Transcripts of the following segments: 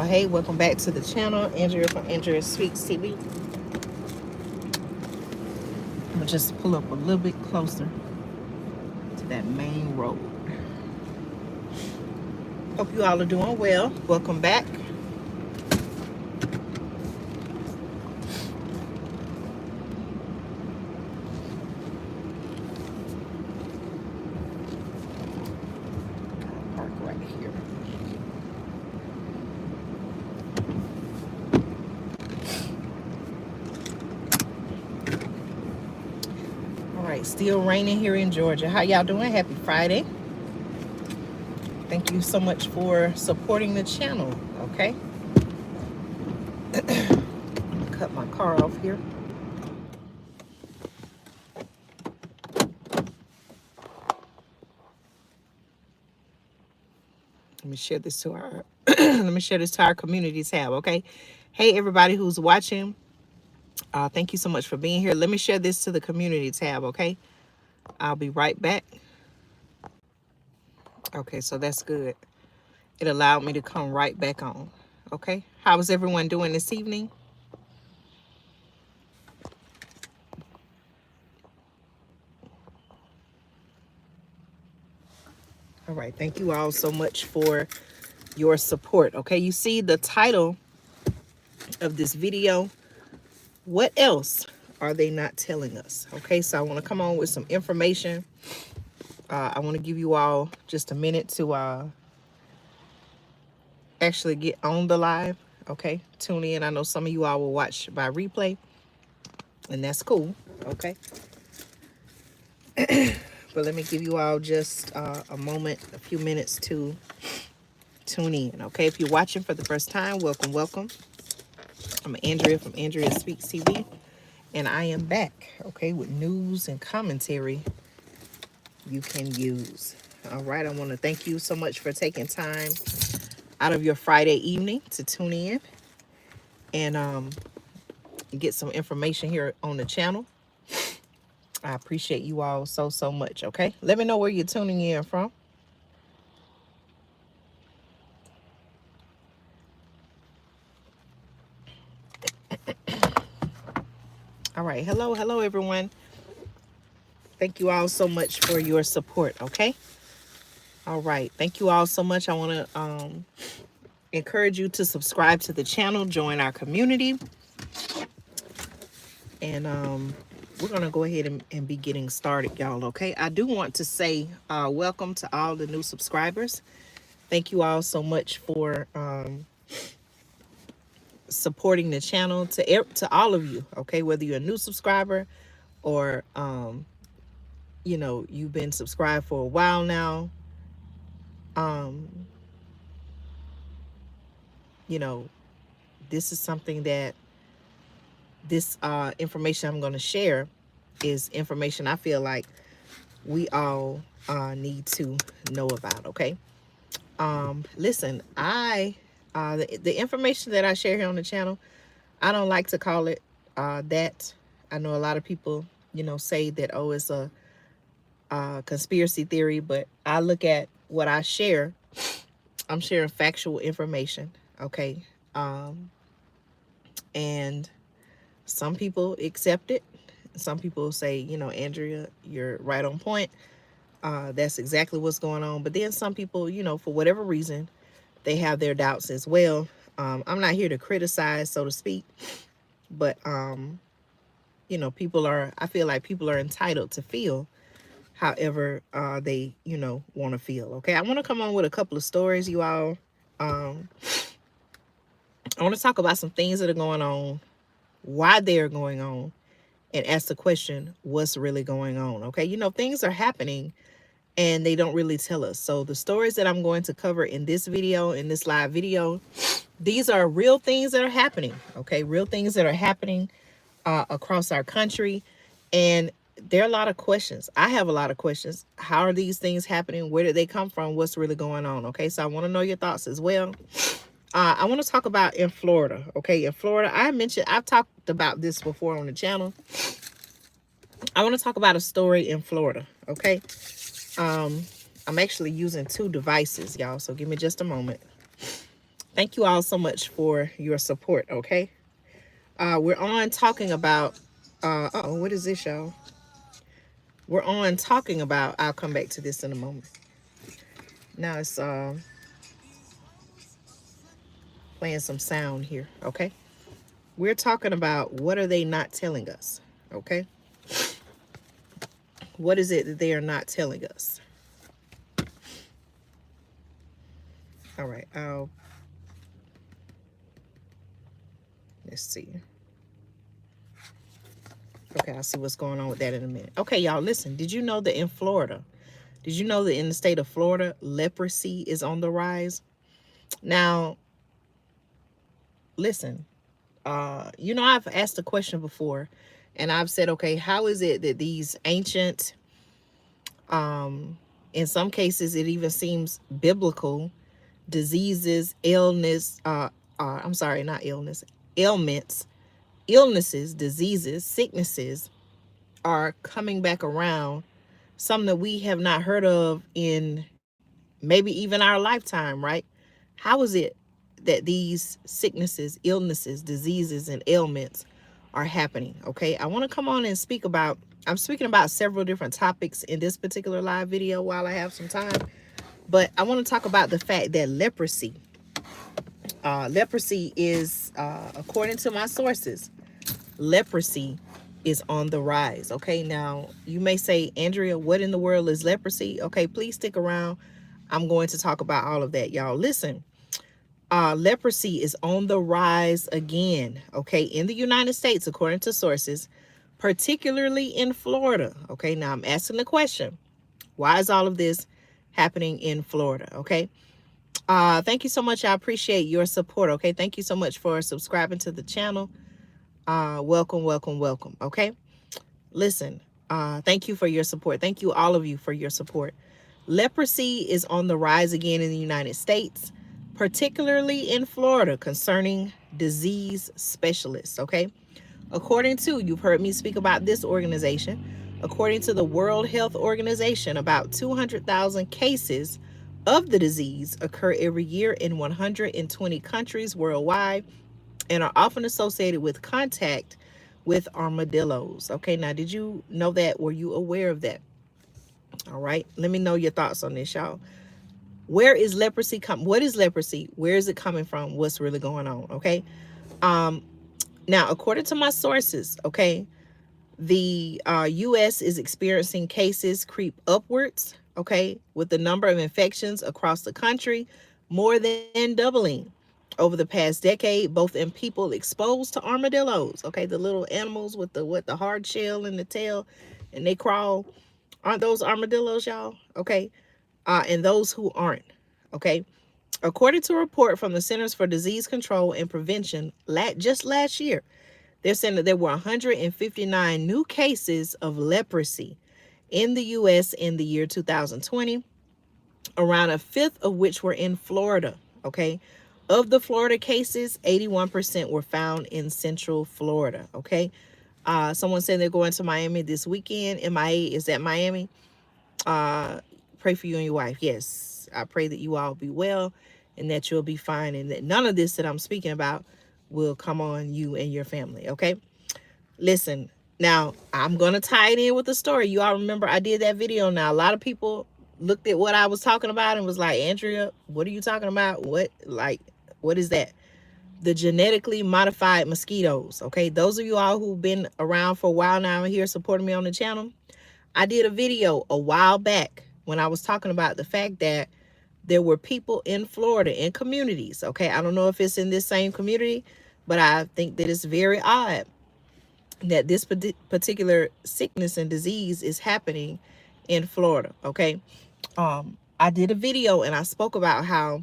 y'all. Hey, welcome back to the channel. Andrea from Andrea Speaks TV. I'm gonna just pull up a little bit closer to that main road. Hope you all are doing well. Welcome back. Park right here. All right, still raining here in Georgia. How y'all doing? Happy Friday. Thank you so much for supporting the channel, okay? Cut my car off here. Let me share this to our let me share this to our community tab, okay? Hey, everybody who's watching. Thank you so much for being here. Let me share this to the community tab, okay? I'll be right back. Okay, so that's good. It allowed me to come right back on. Okay, how is everyone doing this evening? All right, thank you all so much for your support. Okay, you see the title of this video, what else are they not telling us? Okay, so I want to come on with some information. I want to give you all just a minute to actually get on the live. Okay, tune in. I know some of you all will watch by replay, and that's cool. Okay. But let me give you all just a moment, a few minutes to tune in. Okay, if you're watching for the first time, welcome, welcome. I'm Andrea from Andrea Speaks TV, and I am back, okay, with news and commentary you can use. All right, I want to thank you so much for taking time out of your Friday evening to tune in and get some information here on the channel. I appreciate you all so much, okay? Let me know where you're tuning in from. All right, hello, everyone. Thank you all so much for your support, okay? All right, thank you all so much. I want to encourage you to subscribe to the channel, join our community, and we're going to go ahead and be getting started, y'all, okay? I do want to say welcome to all the new subscribers. Thank you all so much for supporting the channel, to all of you, okay? Whether you're a new subscriber or, you know, you've been subscribed for a while now. You know, this is something that this information I'm going to share is information I feel like we all need to know about, okay? Listen, the information that I share here on the channel, I don't like to call it that. I know a lot of people, you know, say that, oh, it's a conspiracy theory, but I look at what I share. I'm sharing factual information, okay? And some people accept it. Some people say, you know, Andrea, you're right on point. That's exactly what's going on. But then some people, you know, for whatever reason, they have their doubts as well. I'm not here to criticize, so to speak, but you know, I feel like people are entitled to feel however they, you know, want to feel. Okay, I want to come on with a couple of stories, you all. I want to talk about some things that are going on, why they're going on, and ask the question, what's really going on? Okay, you know, things are happening and they don't really tell us. So the stories that I'm going to cover in this video, in this live video, these are real things that are happening. Okay, real things that are happening across our country. And there are a lot of questions. I have a lot of questions. How are these things happening? Where did they come from? What's really going on? Okay, so I want to know your thoughts as well. I want to talk about in Florida. Okay, in Florida, I've talked about this before on the channel. I want to talk about a story in Florida. Okay, I'm actually using two devices, y'all, so give me just a moment. Thank you all so much for your support, okay? We're on talking about, oh, what is this, y'all? We're on talking about, I'll come back to this in a moment. Now it's playing some sound here, okay? We're talking about what are they not telling us, okay? What is it that they are not telling us? All right, let's see. Okay, I'll see what's going on with that in a minute. Okay, y'all, listen. Did you know that in Florida, did you know that in the state of Florida, leprosy is on the rise? Now, listen, I've asked a question before and I've said, okay, how is it that these ancient, in some cases, it even seems biblical diseases, I'm sorry, not illness, ailments, illnesses, diseases, sicknesses are coming back around, some that we have not heard of in maybe even our lifetime, right? How is it that these sicknesses, illnesses, diseases, and ailments are happening? Okay, I want to come on and speak about, I'm speaking about several different topics in this particular live video while I have some time, but I want to talk about the fact that leprosy is, according to my sources, leprosy is on the rise. Okay, now you may say, Andrea, what in the world is leprosy? Okay, please stick around. I'm going to talk about all of that, y'all. Listen, leprosy is on the rise again, okay, in the United States, according to sources, particularly in Florida. Okay, now I'm asking the question, why is all of this happening in Florida? Okay, thank you so much. I appreciate your support. Okay, thank you so much for subscribing to the channel. Welcome, welcome, welcome. Okay, listen, thank you for your support. Thank you, all of you, for your support. Leprosy is on the rise again in the United States, particularly in Florida, concerning disease specialists. Okay, according to, you've heard me speak about this organization, according to the World Health Organization, about 200,000 cases of the disease occur every year in 120 countries worldwide and are often associated with contact with armadillos. Okay, now did you know that? Were you aware of that? All right, let me know your thoughts on this, y'all. Where is leprosy come? What is leprosy? Where is it coming from? What's really going on? Okay. Um, Now, according to my sources, okay, the U.S. is experiencing cases creep upwards, okay, with the number of infections across the country more than doubling over the past decade, both in people exposed to armadillos, okay, the little animals with the hard shell and the tail, and they crawl. Aren't those armadillos, y'all? Okay, and those who aren't, okay. According to a report from the Centers for Disease Control and Prevention, just last year, they're saying that there were 159 new cases of leprosy in the U.S. in the year 2020, around a fifth of which were in Florida. Okay. Of the Florida cases, 81% were found in Central Florida. Okay. Someone said they're going to Miami this weekend. MIA, is that Miami? Pray for you and your wife. Yes. I pray that you all be well and that you'll be fine and that none of this that I'm speaking about will come on you and your family. Okay. Listen, now I'm going to tie it in with the story. You all remember I did that video. Now, a lot of people looked at what I was talking about and was like, Andrea, what are you talking about? What is that? The genetically modified mosquitoes. Okay. Those of you all who've been around for a while now and here supporting me on the channel, I did a video a while back when I was talking about the fact that there were people in Florida in communities. Okay. I don't know if it's in this same community, but I think that it's very odd that this particular sickness and disease is happening in Florida. Okay. I did a video and I spoke about how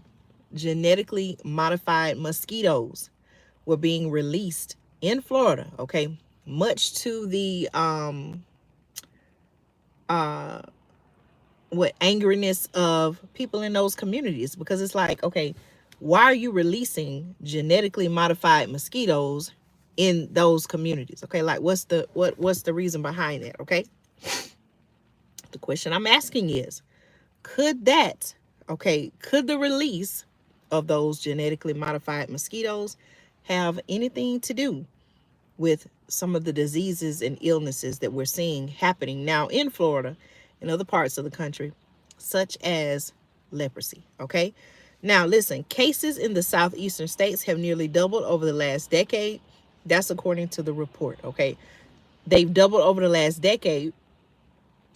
genetically modified mosquitoes were being released in Florida. Okay. Much to the, what angeriness of people in those communities, because it's like, okay, why are you releasing genetically modified mosquitoes in those communities? Okay, like what's the reason behind that? Okay, the question I'm asking is, could the release of those genetically modified mosquitoes have anything to do with some of the diseases and illnesses that we're seeing happening now in Florida and other parts of the country, such as leprosy. Okay. Now, listen, cases in the southeastern states have nearly doubled over the last decade. That's according to the report. Okay. They've doubled over the last decade.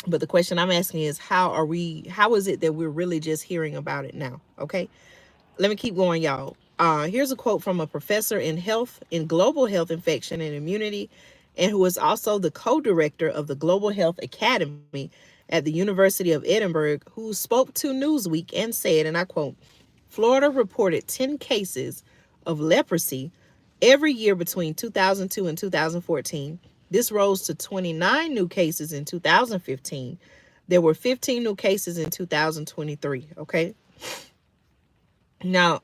But the question I'm asking is, how is it that we're really just hearing about it now? Okay. Let me keep going, y'all. Here's a quote from a professor in global health infection and immunity, and who is also the co-director of the Global Health Academy at the University of Edinburgh, who spoke to Newsweek and said, and I quote, Florida reported 10 cases of leprosy every year between 2002 and 2014. This rose to 29 new cases in 2015. There were 15 new cases in 2023. Okay. Now,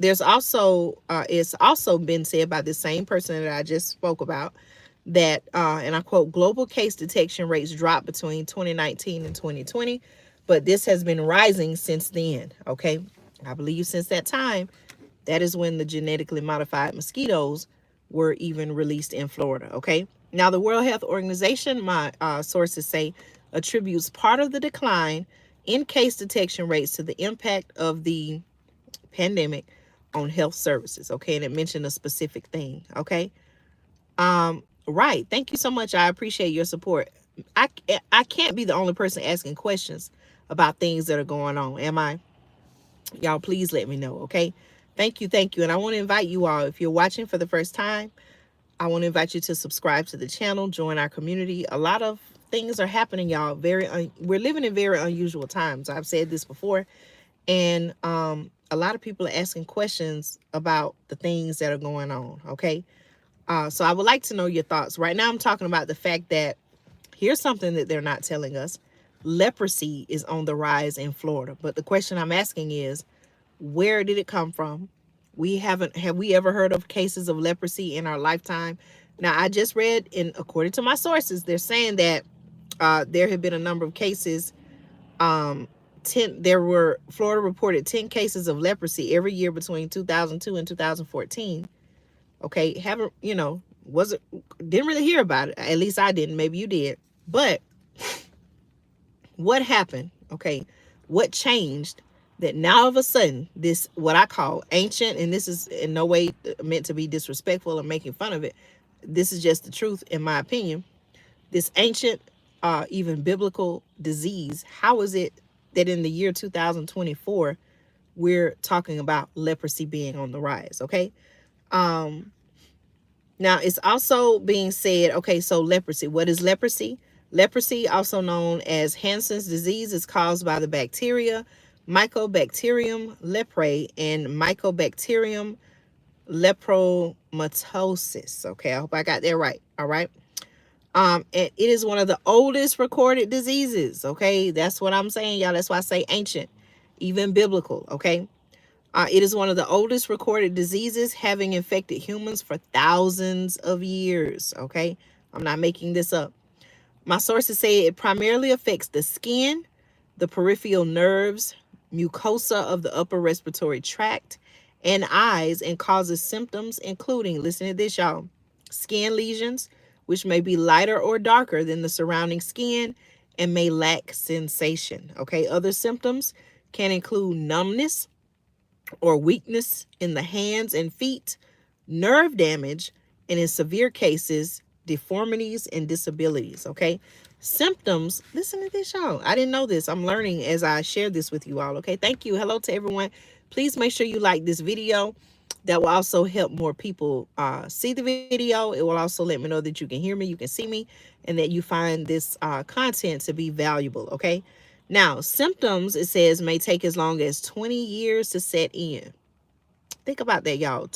there's also it's also been said by the same person that I just spoke about that, and I quote, global case detection rates dropped between 2019 and 2020, but this has been rising since then. Okay, I believe since that time, that is when the genetically modified mosquitoes were even released in Florida. Okay, now the World Health Organization, my sources say, attributes part of the decline in case detection rates to the impact of the pandemic on health services. Okay, and it mentioned a specific thing. Okay, right. Thank you so much. I appreciate your support. I I can't be the only person asking questions about things that are going on, am I? Y'all, please let me know. Okay, thank you, and I want to invite you all. If you're watching for the first time, I want to invite you to subscribe to the channel, join our community. A lot of things are happening, y'all. We're living in very unusual times. I've said this before, and a lot of people are asking questions about the things that are going on. Okay, so I would like to know your thoughts. Right now, I'm talking about the fact that here's something that they're not telling us: leprosy is on the rise in Florida. But the question I'm asking is, where did it come from? Have we ever heard of cases of leprosy in our lifetime? Now, I just read, in according to my sources, they're saying that there have been a number of cases. 10 there were Florida reported 10 cases of leprosy every year between 2002 and 2014. Okay, haven't, wasn't didn't really hear about it. At least I didn't. Maybe you did. But what happened? Okay, what changed that now all of a sudden this, what I call ancient, and this is in no way meant to be disrespectful or making fun of it. This is just the truth, in my opinion. This ancient, even biblical disease, how is it that in the year 2024 we're talking about leprosy being on the rise? Okay, now it's also being said, okay, so leprosy, what is leprosy? Leprosy, also known as Hansen's disease, is caused by the bacteria Mycobacterium leprae and Mycobacterium lepromatosis. Okay, I hope I got that right. All right. And it is one of the oldest recorded diseases. Okay, that's what I'm saying, y'all. That's why I say ancient, even biblical. Okay, it is one of the oldest recorded diseases, having infected humans for thousands of years. Okay, I'm not making this up. My sources say it primarily affects the skin, the peripheral nerves, mucosa of the upper respiratory tract, and eyes, and causes symptoms including, listen to this, y'all, skin lesions, which may be lighter or darker than the surrounding skin and may lack sensation. Okay, other symptoms can include numbness or weakness in the hands and feet, nerve damage, and in severe cases, deformities and disabilities. Okay, symptoms, listen to this, y'all. I didn't know this. I'm learning as I share this with you all. Okay, thank you. Hello to everyone. Please make sure you like this video. That will also help more people see the video. It will also let me know that you can hear me, you can see me, and that you find this content to be valuable. Okay, now symptoms, it says, may take as long as 20 years to set in. Think about that, y'all.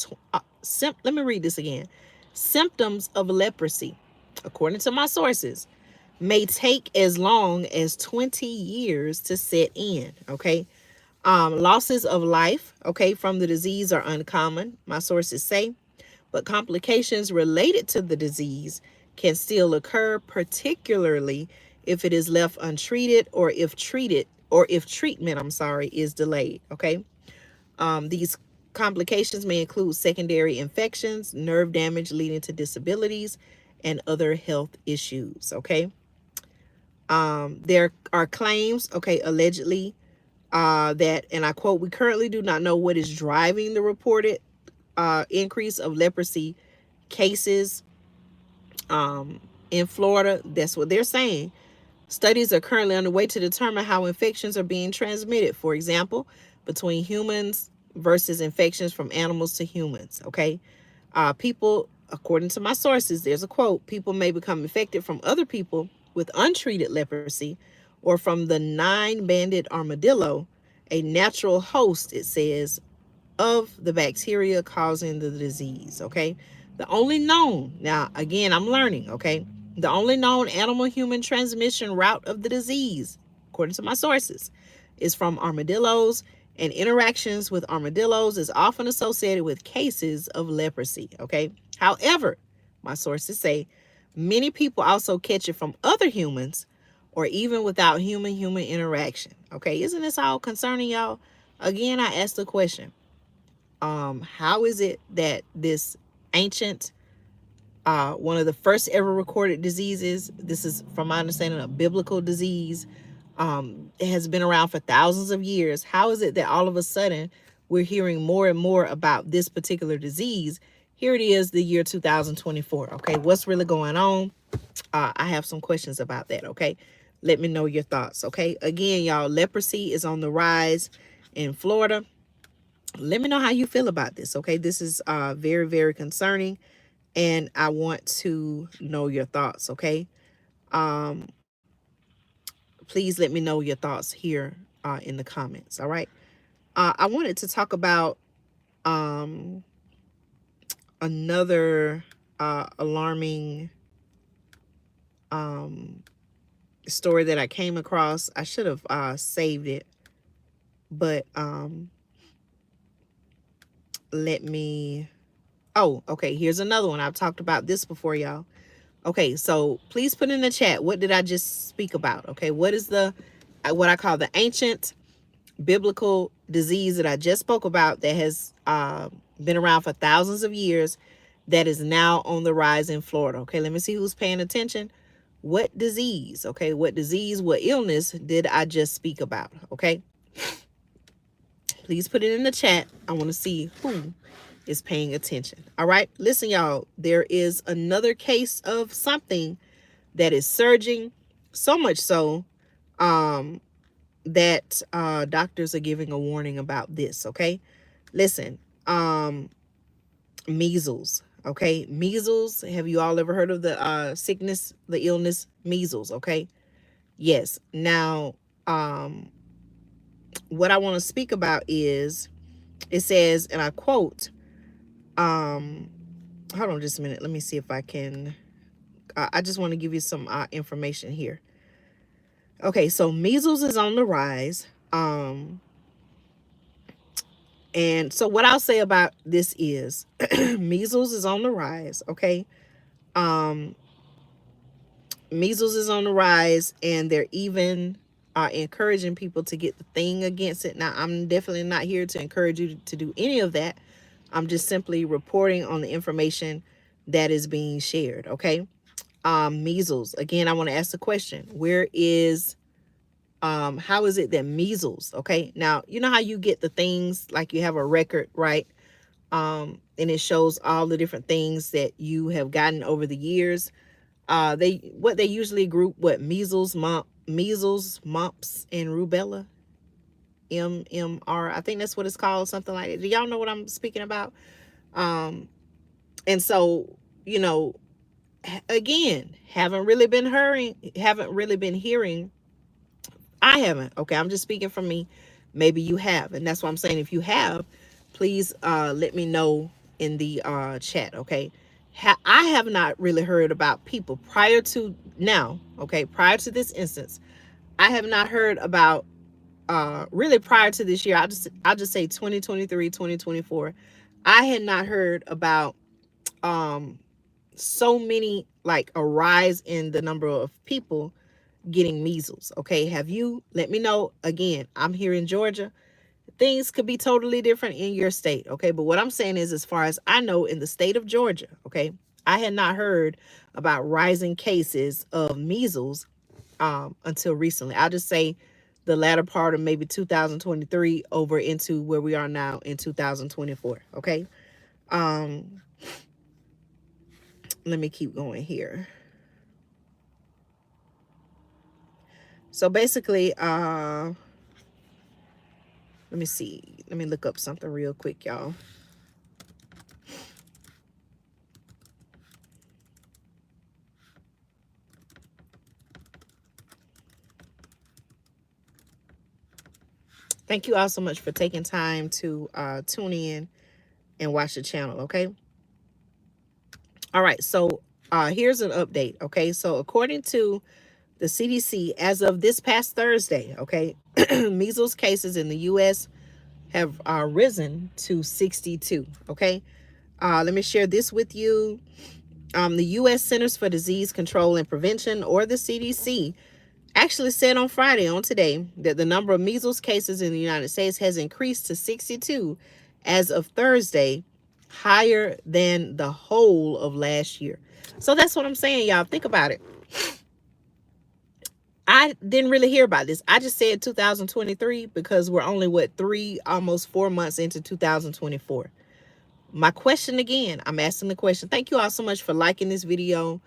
Let me read this again. Symptoms of leprosy, according to my sources, may take as long as 20 years to set in. Okay. Losses of life, okay, from the disease are uncommon, my sources say, but complications related to the disease can still occur, particularly if it is left untreated or if treatment, is delayed. Okay. These complications may include secondary infections, nerve damage leading to disabilities, and other health issues. Okay. There are claims, okay, allegedly, that, and I quote, we currently do not know what is driving the reported increase of leprosy cases in Florida. That's what they're saying. Studies are currently underway to determine how infections are being transmitted, for example, between humans versus infections from animals to humans. Okay. People, according to my sources, there's a quote, people may become infected from other people with untreated leprosy or from the nine-banded armadillo, a natural host, it says, of the bacteria causing the disease. Okay. The only known, now again, I'm learning, okay? The only known animal human transmission route of the disease, according to my sources, is from armadillos, and interactions with armadillos is often associated with cases of leprosy. Okay. However, my sources say many people also catch it from other humans or even without human interaction. Okay. Isn't this all concerning, y'all? Again, I asked the question, how is it that this ancient, one of the first ever recorded diseases, this is from my understanding a biblical disease, it has been around for thousands of years. How is it that all of a sudden we're hearing more and more about this particular disease? Here it is, the year 2024. Okay, what's really going on? I have some questions about that. Okay, let me know your thoughts. Okay, again, y'all, leprosy is on the rise in Florida. Let me know how you feel about this. Okay, this is very, very concerning, and I want to know your thoughts. Okay, um, please let me know your thoughts here in the comments. All right. I wanted to talk about um, another alarming um, story that I came across. I should have saved it, but let me. Oh, okay. Here's another one. I've talked about this before, y'all. Okay, so please put in the chat, what did I just speak about? Okay, what is the what I call the ancient biblical disease that I just spoke about that has been around for thousands of years that is now on the rise in Florida? Okay, let me see who's paying attention. What disease? Okay, what disease, what illness did I just speak about? Okay, please put it in the chat. I want to see who is paying attention. All right, listen, y'all, there is another case of something that is surging, so much so um, that doctors are giving a warning about this. Okay, listen, measles. Okay, measles. Have you all ever heard of the sickness, the illness, measles? Okay, yes. Now, what I want to speak about is, it says, and I quote, hold on just a minute. Let me see if I can. I just want to give you some information here. Okay, so measles is on the rise. And so what I'll say about this is measles is on the rise, okay? Um, measles is on the rise, and they're even encouraging people to get the thing against it. Now, I'm definitely not here to encourage you to do any of that. I'm just simply reporting on the information that is being shared, okay? Measles. Again, I want to ask the question, where is how is it that measles, okay? Now, you know how you get the things, like you have a record, right? And it shows all the different things that you have gotten over the years. They usually group what measles, mumps, and rubella, MMR. I think that's what it's called, something like that. Do y'all know what I'm speaking about? Um, and so, you know, again, haven't really been hearing. I haven't. Okay, I'm just speaking for me. Maybe you have, and that's why I'm saying, if you have, please let me know in the chat. Okay, I have not really heard about people prior to now. Okay, prior to this instance, I have not heard about really prior to this year. I'll just say 2023, 2024. I had not heard about um so many, like a rise in the number of people getting measles. Okay, have you? Let me know. Again, I'm here in Georgia. Things could be totally different in your state, okay? But what I'm saying is, as far as I know, in the state of Georgia, okay, I had not heard about rising cases of measles until recently. I'll just say the latter part of maybe 2023 over into where we are now in 2024, okay? Um, Let me keep going here. So basically, let me see. Let me look up something real quick, y'all. Thank you all so much for taking time to tune in and watch the channel, okay? All right, so here's an update, okay? So according to the CDC, as of this past Thursday, okay, measles cases in the U.S. have risen to 62, okay? Let me share this with you. The U.S. Centers for Disease Control and Prevention, or the CDC, actually said on Friday, on today, that the number of measles cases in the United States has increased to 62 as of Thursday, higher than the whole of last year. So that's what I'm saying, y'all. Think about it. I didn't really hear about this. I just said 2023 because we're only, what, almost 4 months into 2024. My question again, I'm asking the question. Thank you all so much for liking this video,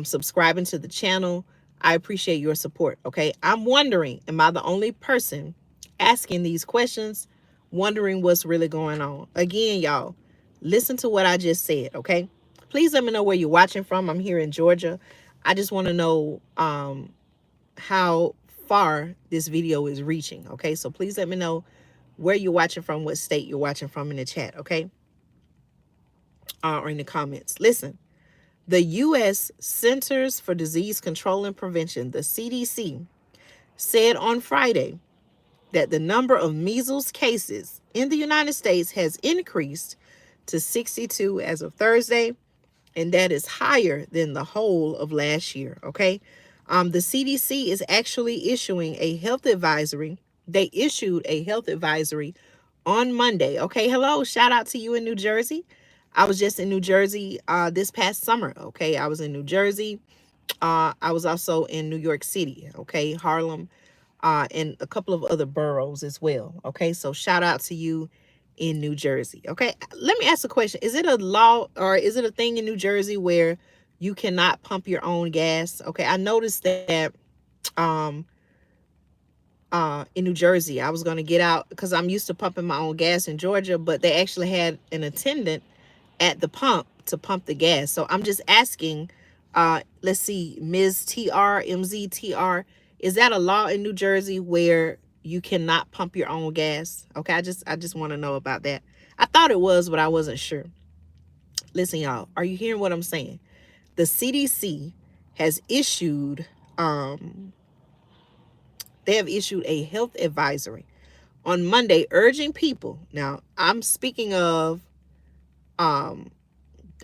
subscribing to the channel. I appreciate your support, okay? I'm wondering, am I the only person asking these questions, wondering what's really going on? Again, y'all, listen to what I just said, okay? Please let me know where you're watching from. I'm here in Georgia. I just want to know how far this video is reaching, okay? So please let me know where you're watching from, what state you're watching from in the chat, okay? Or in the comments. Listen, the U.S. Centers for Disease Control and Prevention, the CDC, said on Friday that the number of measles cases in the United States has increased to 62 as of Thursday, and that is higher than the whole of last year, okay? The CDC is actually issuing a health advisory. They issued a health advisory on Monday. Okay, hello, shout out to you in New Jersey. I was just in New Jersey this past summer. Okay, I was in New Jersey. I was also in New York City. Okay, Harlem, and a couple of other boroughs as well. Okay, so shout out to you in New Jersey. Okay, let me ask a question. Is it a law or is it a thing in New Jersey where you cannot pump your own gas? Okay, I noticed that um in New Jersey. I was going to get out because I'm used to pumping my own gas in Georgia, but they actually had an attendant at the pump to pump the gas. So I'm just asking, let's see, Ms. TR, MZTR, is that a law in New Jersey where you cannot pump your own gas? Okay, I just want to know about that. I thought it was, but I wasn't sure. Listen, y'all, are you hearing what I'm saying? The CDC has issued they have issued a health advisory on Monday urging people. Now, I'm speaking of I'm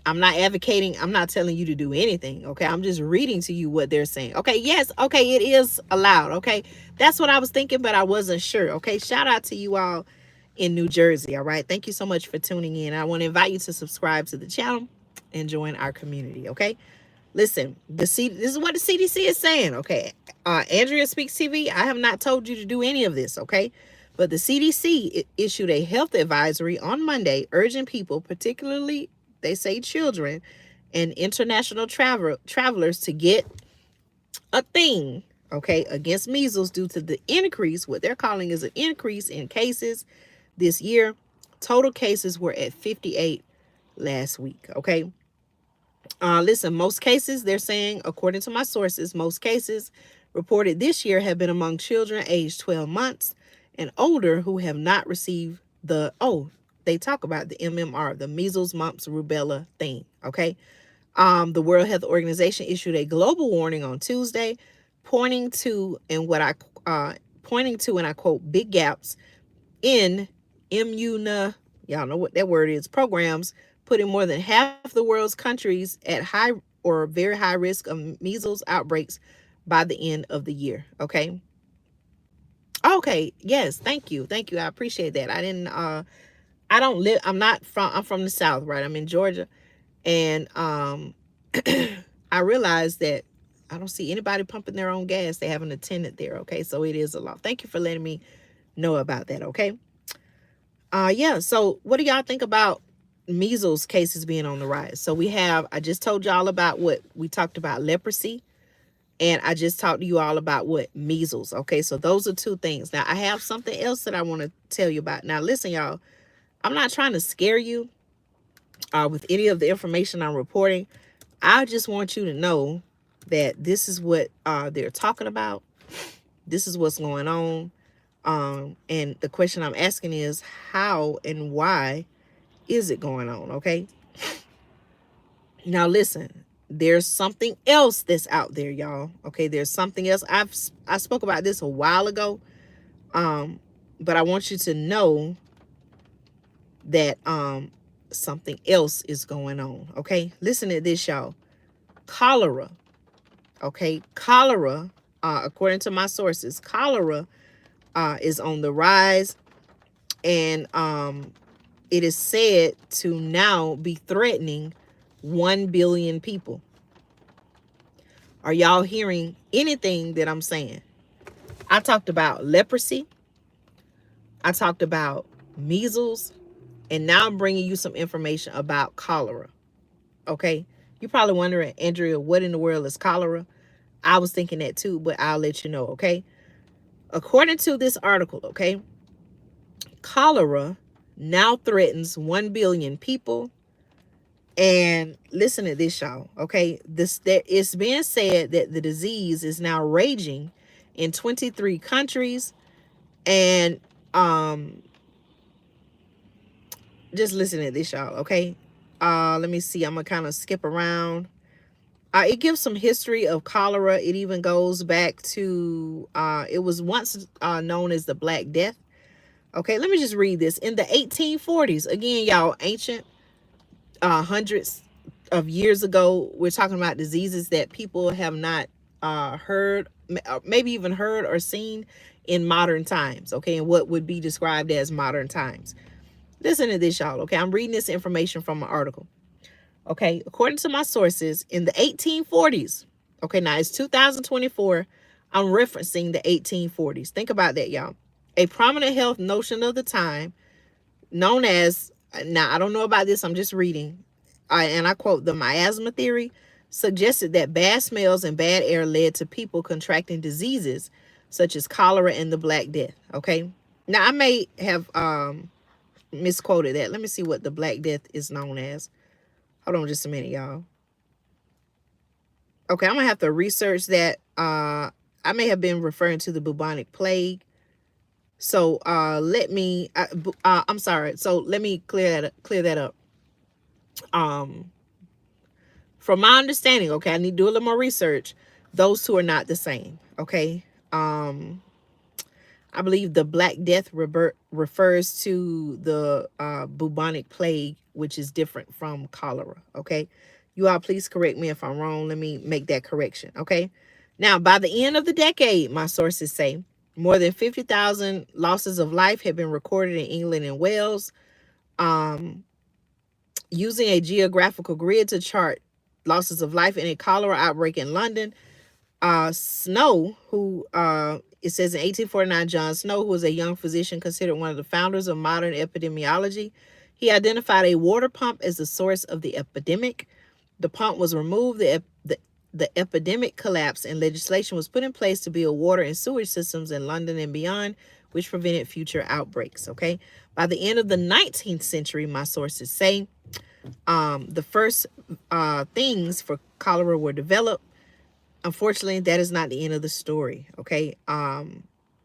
not advocating, I'm not telling you to do anything, okay? I'm just reading to you what they're saying. Okay, yes, okay, it is allowed, okay? That's what I was thinking, but I wasn't sure, okay? Shout out to you all in New Jersey, all right? Thank you so much for tuning in. I want to invite you to subscribe to the channel and join our community, okay? Listen, this is what the CDC is saying, okay? Andrea Speaks TV, I have not told you to do any of this, okay? But the CDC issued a health advisory on Monday urging people, particularly, they say, children and international travelers, to get a thing, okay, against measles due to the increase, what they're calling is an increase in cases this year. Total cases were at 58 last week, okay? Listen, most cases, they're saying, according to my sources, most cases reported this year have been among children aged 12 months and older who have not received they talk about the MMR, the measles, mumps, rubella thing, okay? The World Health Organization issued a global warning on Tuesday, pointing to, and I quote, big gaps in y'all know what that word is, programs, putting more than half the world's countries at high or very high risk of measles outbreaks by the end of the year, okay? Okay, yes, thank you. Thank you. I appreciate that. I don't live I'm from the South, right? I'm in Georgia. And I realized that I don't see anybody pumping their own gas. They have an attendant there, okay? So it is a law. Thank you for letting me know about that, okay? Yeah, so what do y'all think about measles cases being on the rise? So I just told y'all about what we talked about, leprosy, and I just talked to you all about what measles, okay? So those are two things. Now I have something else that I want to tell you about. Now listen, y'all, I'm not trying to scare you with any of the information I'm reporting. I just want you to know that this is what they're talking about. This is what's going on. And the question I'm asking is how and why is it going on? Okay. Now listen, there's something else that's out there, y'all. Okay, there's something else. I spoke about this a while ago. But I want you to know that something else is going on. Okay. Listen to this, y'all. Cholera. Okay, cholera, according to my sources, cholera is on the rise, and it is said to now be threatening 1 billion people. Are y'all hearing anything that I'm saying? I talked about leprosy, I talked about measles, and now I'm bringing you some information about cholera. Okay, you're probably wondering, Andrea, what in the world is cholera? I was thinking that too, but I'll let you know, okay? According to this article, okay, cholera now threatens 1 billion people. And listen to this, y'all, okay? It's being said that the disease is now raging in 23 countries. And just listen to this, y'all, okay? Let me see. I'm going to kind of skip around. It gives some history of cholera. It even goes back to, it was once known as the Black Death. Okay, let me just read this. In the 1840s, again, y'all, ancient, hundreds of years ago, we're talking about diseases that people have not heard, maybe even heard or seen in modern times, okay, and what would be described as modern times. Listen to this, y'all, okay? I'm reading this information from an article. Okay, according to my sources, in the 1840s, okay, now it's 2024, I'm referencing the 1840s. Think about that, y'all. A prominent health notion of the time, known as, now I don't know about this, I'm just reading, and I quote, the miasma theory, suggested that bad smells and bad air led to people contracting diseases such as cholera and the Black Death. Okay, now I may have misquoted that. Let me see what the Black Death is known as. Hold on just a minute, y'all. Okay, I'm gonna have to research that. I may have been referring to the bubonic plague. So let me. I'm sorry. So let me clear that up. Um, from my understanding, okay, I need to do a little more research. Those two are not the same. Okay. I believe the Black Death refers to the bubonic plague, which is different from cholera. Okay. You all please correct me if I'm wrong. Let me make that correction. Okay. Now, by the end of the decade, my sources say more than 50,000 losses of life have been recorded in England and Wales. Using a geographical grid to chart losses of life in a cholera outbreak in London, Snow, who it says in 1849, John Snow, who was a young physician considered one of the founders of modern epidemiology, he identified a water pump as the source of the epidemic. The pump was removed, the epidemic collapsed, and legislation was put in place to build water and sewage systems in London and beyond, which prevented future outbreaks. Okay, by the end of the 19th century, my sources say, the first things for cholera were developed. Unfortunately, that is not the end of the story. Okay.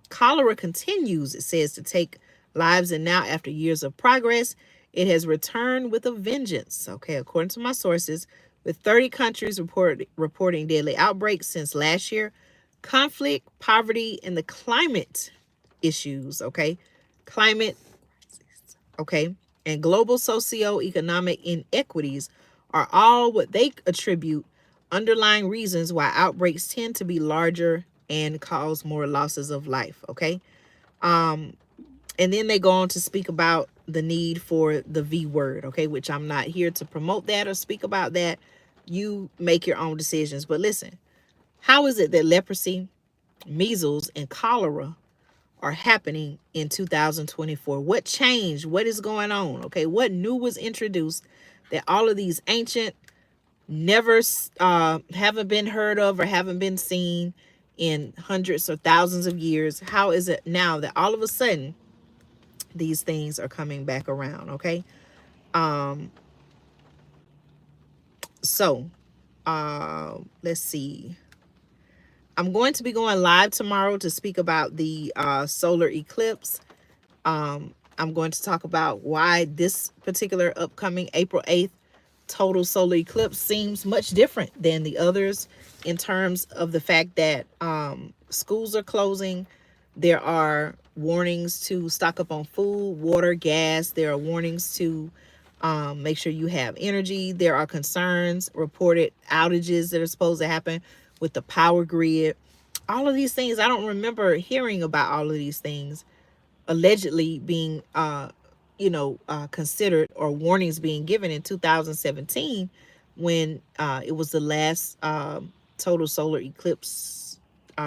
Cholera continues, it says, to take lives, and now, after years of progress, it has returned with a vengeance. Okay, according to my sources, with 30 countries reporting deadly outbreaks since last year, conflict, poverty, and the climate issues. Okay, climate, okay, and global socio-economic inequities are all what they attribute underlying reasons why outbreaks tend to be larger and cause more losses of life. Okay, And then they go on to speak about the need for the V word, okay, which I'm not here to promote that or speak about that. You make your own decisions. But listen, how is it that leprosy, measles, and cholera are happening in 2024? What changed? What is going on? Okay, what new was introduced that all of these ancient, never haven't been heard of or haven't been seen in hundreds or thousands of years? How is it now that all of a sudden these things are coming back around? Okay, um, so let's see. I'm going to be going live tomorrow to speak about the solar eclipse. I'm going to talk about why this particular upcoming April 8th total solar eclipse seems much different than the others, in terms of the fact that schools are closing. There are warnings to stock up on food, water, gas. There are warnings to make sure you have energy. There are concerns, reported outages that are supposed to happen with the power grid. All of these things, I don't remember hearing about all of these things allegedly being considered, or warnings being given in 2017, when it was the last total solar eclipse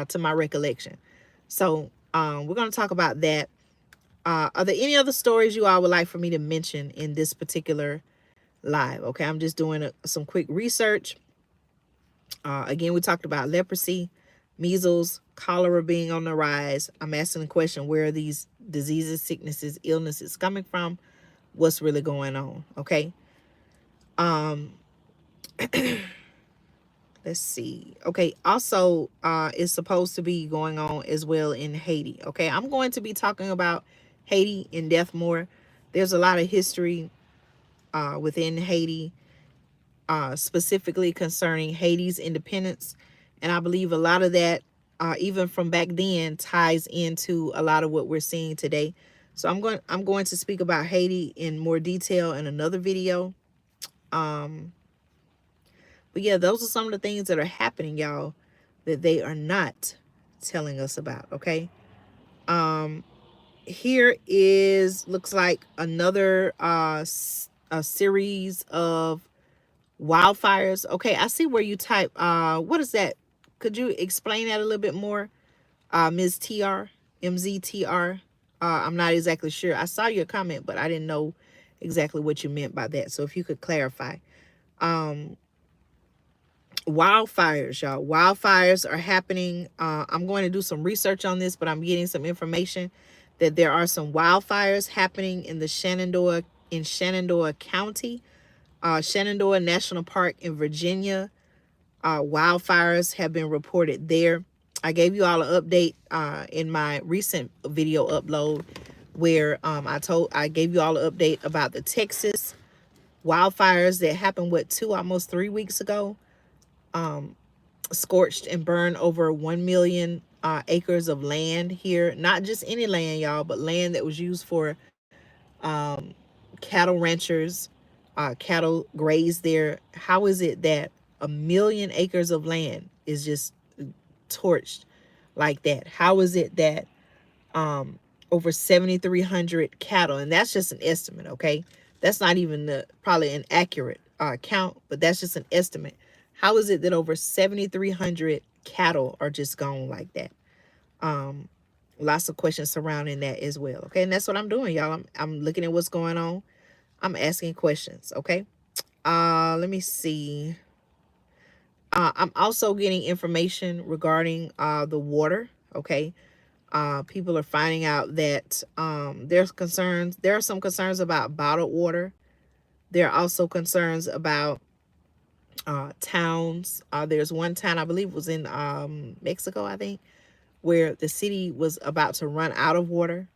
to my recollection. So we're going to talk about that. Are there any other stories you all would like for me to mention in this particular live? Okay, I'm just doing some quick research. Again, we talked about leprosy, measles, cholera being on the rise. I'm asking the question, where are these diseases, sicknesses, illnesses coming from? What's really going on? Okay. Um, let's see. Okay. Also, it's supposed to be going on as well in Haiti. Okay. I'm going to be talking about Haiti in depth more. There's a lot of history within Haiti, specifically concerning Haiti's independence. And I believe a lot of that, even from back then, ties into a lot of what we're seeing today. So I'm going to speak about Haiti in more detail in another video. But yeah, those are some of the things that are happening, y'all, that they are not telling us about. Okay. Here is, looks like another a series of wildfires. Okay, I see where you type. What is that? Could you explain that a little bit more, Ms. TR, MZTR? I'm not exactly sure. I saw your comment, but I didn't know exactly what you meant by that. So if you could clarify. Wildfires, y'all. Wildfires are happening. I'm going to do some research on this, but I'm getting some information that there are some wildfires happening in the Shenandoah County, Shenandoah National Park in Virginia. Wildfires have been reported there. I gave you all an update in my recent video upload, where I gave you all an update about the Texas wildfires that happened almost 3 weeks ago. Scorched and burned over 1 million acres of land here. Not just any land, y'all, but land that was used for cattle ranchers. Cattle graze there. How is it that 1 million acres of land is just torched like that? How is it that over 7,300 cattle, and that's just an estimate, okay? That's not even probably an accurate count, but that's just an estimate. How is it that over 7,300 cattle are just gone like that? Lots of questions surrounding that as well, okay? And that's what I'm doing, y'all. I'm looking at what's going on. I'm asking questions, okay? Let me see. I'm also getting information regarding the water, okay? People are finding out that there are some concerns about bottled water. There are also concerns about towns. There's one town, I believe it was in Mexico, I think, where the city was about to run out of water.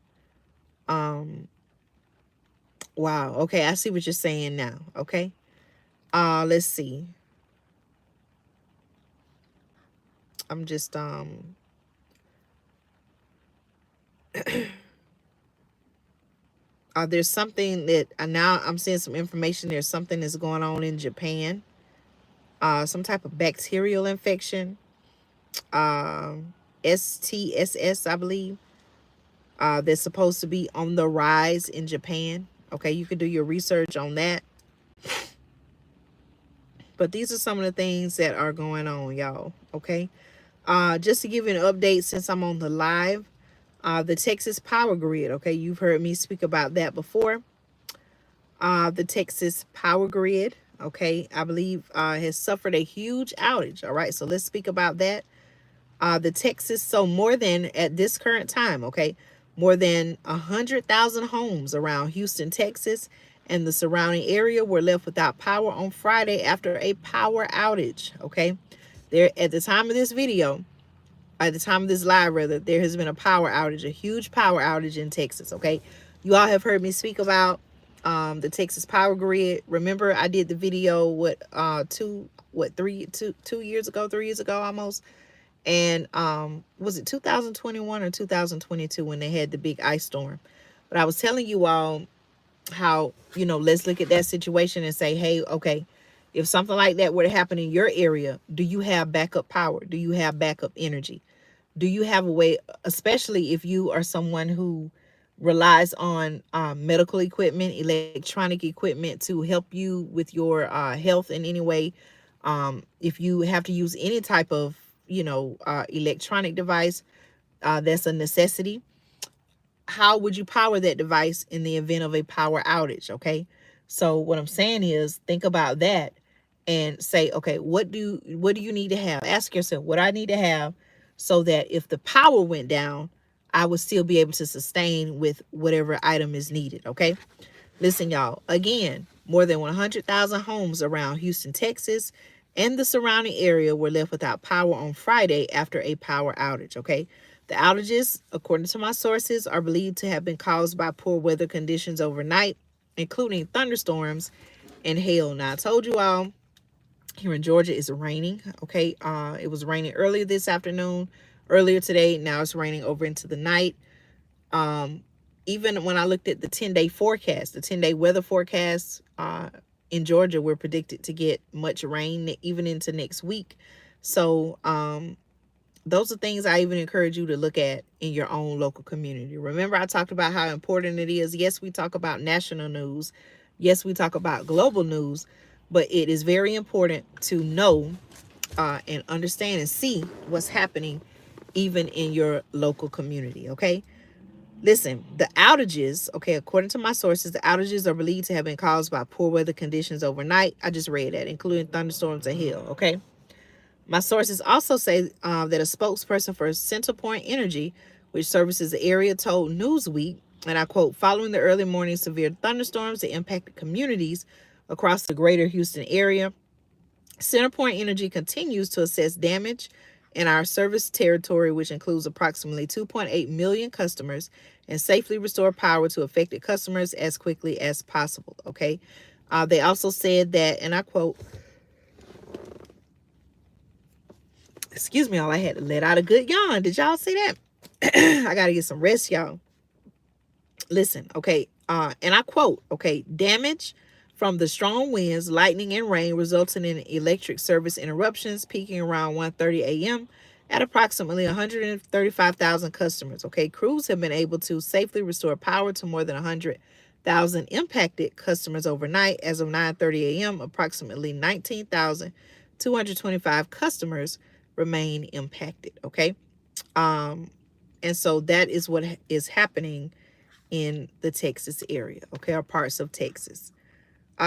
Wow. Okay, I see what you're saying now. Okay. Let's see. I'm just there's something that now I'm seeing some information. There's something that's going on in Japan. Some type of bacterial infection. STSS, I believe. that's supposed to be on the rise in Japan. Okay, you can do your research on that. But these are some of the things that are going on, y'all. Okay. Just to give you an update since I'm on the live, the Texas power grid. Okay, you've heard me speak about that before. The Texas power grid, okay, I believe has suffered a huge outage. All right, so let's speak about that. The Texas, so more than at this current time, okay, more than 100,000 homes around Houston, Texas, and the surrounding area were left without power on Friday after a power outage. Okay, there at the time of this video, at the time of this live, rather, there has been a power outage, a huge power outage in Texas. Okay, you all have heard me speak about the Texas power grid. Remember, I did the video two years ago, 3 years ago almost, and was it 2021 or 2022 when they had the big ice storm? But I was telling you all how, let's look at that situation and say, hey, okay, if something like that were to happen in your area, do you have backup power? Do you have backup energy? Do you have a way, especially if you are someone who relies on medical equipment, electronic equipment to help you with your health in any way? If you have to use any type of, electronic device, that's a necessity. How would you power that device in the event of a power outage? Okay. So what I'm saying is think about that and say, okay, what do you need to have? Ask yourself what I need to have so that if the power went down, I would still be able to sustain with whatever item is needed. Okay. Listen, y'all, again, more than 100,000 homes around Houston, Texas, and the surrounding area were left without power on Friday after a power outage. Okay. The outages, according to my sources, are believed to have been caused by poor weather conditions overnight, including thunderstorms and hail. Now, I told you all here in Georgia it's raining. Okay. It was raining earlier this afternoon, earlier today. Now it's raining over into the night. Um, Even when I looked at the 10-day forecast, the 10-day weather forecast in Georgia, we're predicted to get much rain even into next week. So those are things I even encourage you to look at in your own local community. Remember, I talked about how important it is. Yes, we talk about national news. Yes, we talk about global news, but it is very important to know and understand and see what's happening even in your local community. Okay. Listen, the outages, okay, according to my sources, the outages are believed to have been caused by poor weather conditions overnight. I just read that, including thunderstorms and hail, okay? My sources also say that a spokesperson for Centerpoint Energy, which services the area, told Newsweek, and I quote, following the early morning severe thunderstorms that impacted communities across the greater Houston area, Centerpoint Energy continues to assess damage in our service territory, which includes approximately 2.8 million customers, and safely restore power to affected customers as quickly as possible. Okay. They also said that, and I quote, excuse me, all I had to let out a good yawn. Did y'all see that? I got to get some rest, y'all. Listen, okay, and I quote, okay, damage from the strong winds, lightning, and rain resulting in electric service interruptions peaking around 1:30 a.m. at approximately 135,000 customers. Okay, crews have been able to safely restore power to more than 100,000 impacted customers overnight. As of 9:30 a.m., approximately 19,225 customers remain impacted. Okay, and so that is what is happening in the Texas area, okay, or parts of Texas.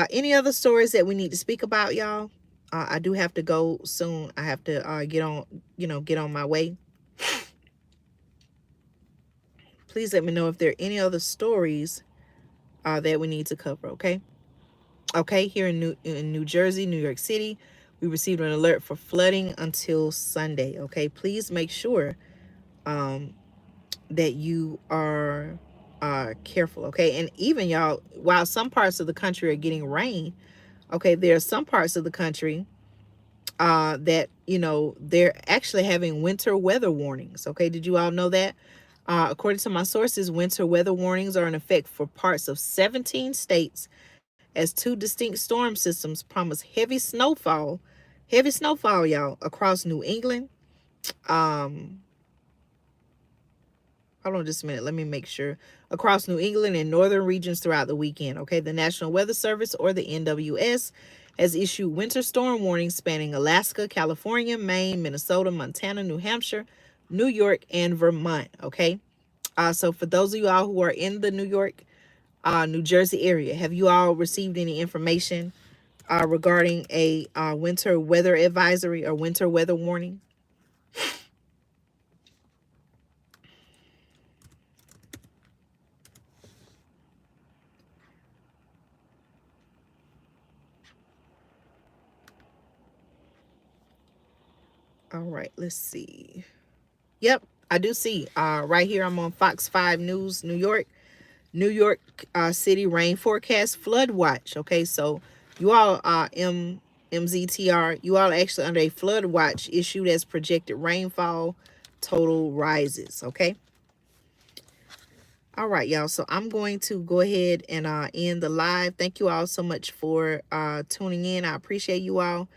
Any other stories that we need to speak about, y'all? I do have to go soon. I have to get on my way. Please let me know if there are any other stories that we need to cover, okay? Okay, here in New Jersey, New York City, we received an alert for flooding until Sunday, okay? Please make sure that you are careful, okay? And even y'all, while some parts of the country are getting rain, okay, there are some parts of the country that they're actually having winter weather warnings. Okay, did you all know that? According to my sources, winter weather warnings are in effect for parts of 17 states as two distinct storm systems promise heavy snowfall, y'all, across New England, um, Hold on just a minute. Let me make sure. Across New England and northern regions throughout the weekend. Okay. The National Weather Service, or the NWS, has issued winter storm warnings spanning Alaska, California, Maine, Minnesota, Montana, New Hampshire, New York, and Vermont. Okay. So for those of you all who are in the New York, New Jersey area, have you all received any information regarding a winter weather advisory or winter weather warning? All right, let's see. Yep, I do see. Right here, I'm on Fox 5 News, New York. New York City rain forecast flood watch. Okay, so you all MZTR, you all actually under a flood watch issued as projected rainfall total rises. Okay. All right, y'all. So I'm going to go ahead and end the live. Thank you all so much for tuning in. I appreciate you all.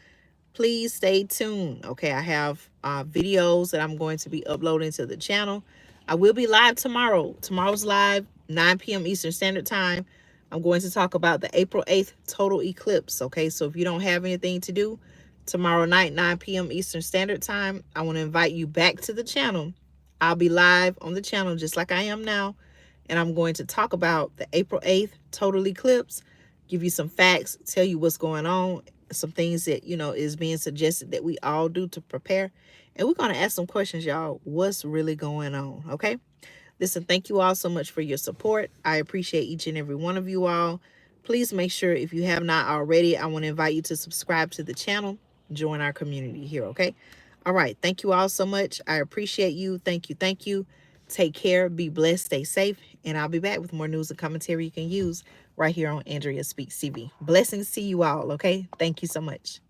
Please stay tuned. Okay, I have videos that I'm going to be uploading to the channel. I will be live tomorrow. Tomorrow's live, 9 p.m. Eastern Standard Time. I'm going to talk about the April 8th total eclipse. Okay, so if you don't have anything to do tomorrow night, 9 p.m. Eastern Standard Time, I want to invite you back to the channel. I'll be live on the channel just like I am now, and I'm going to talk about the April 8th total eclipse, give you some facts, tell you what's going on, some things that, is being suggested that we all do to prepare. And we're going to ask some questions, y'all. What's really going on? Okay. Listen, thank you all so much for your support. I appreciate each and every one of you all. Please make sure, if you have not already, I want to invite you to subscribe to the channel, join our community here. Okay. All right. Thank you all so much. I appreciate you. Thank you. Thank you. Take care. Be blessed. Stay safe. And I'll be back with more news and commentary you can use right here on Andrea Speaks TV. Blessings to you all. Okay. Thank you so much.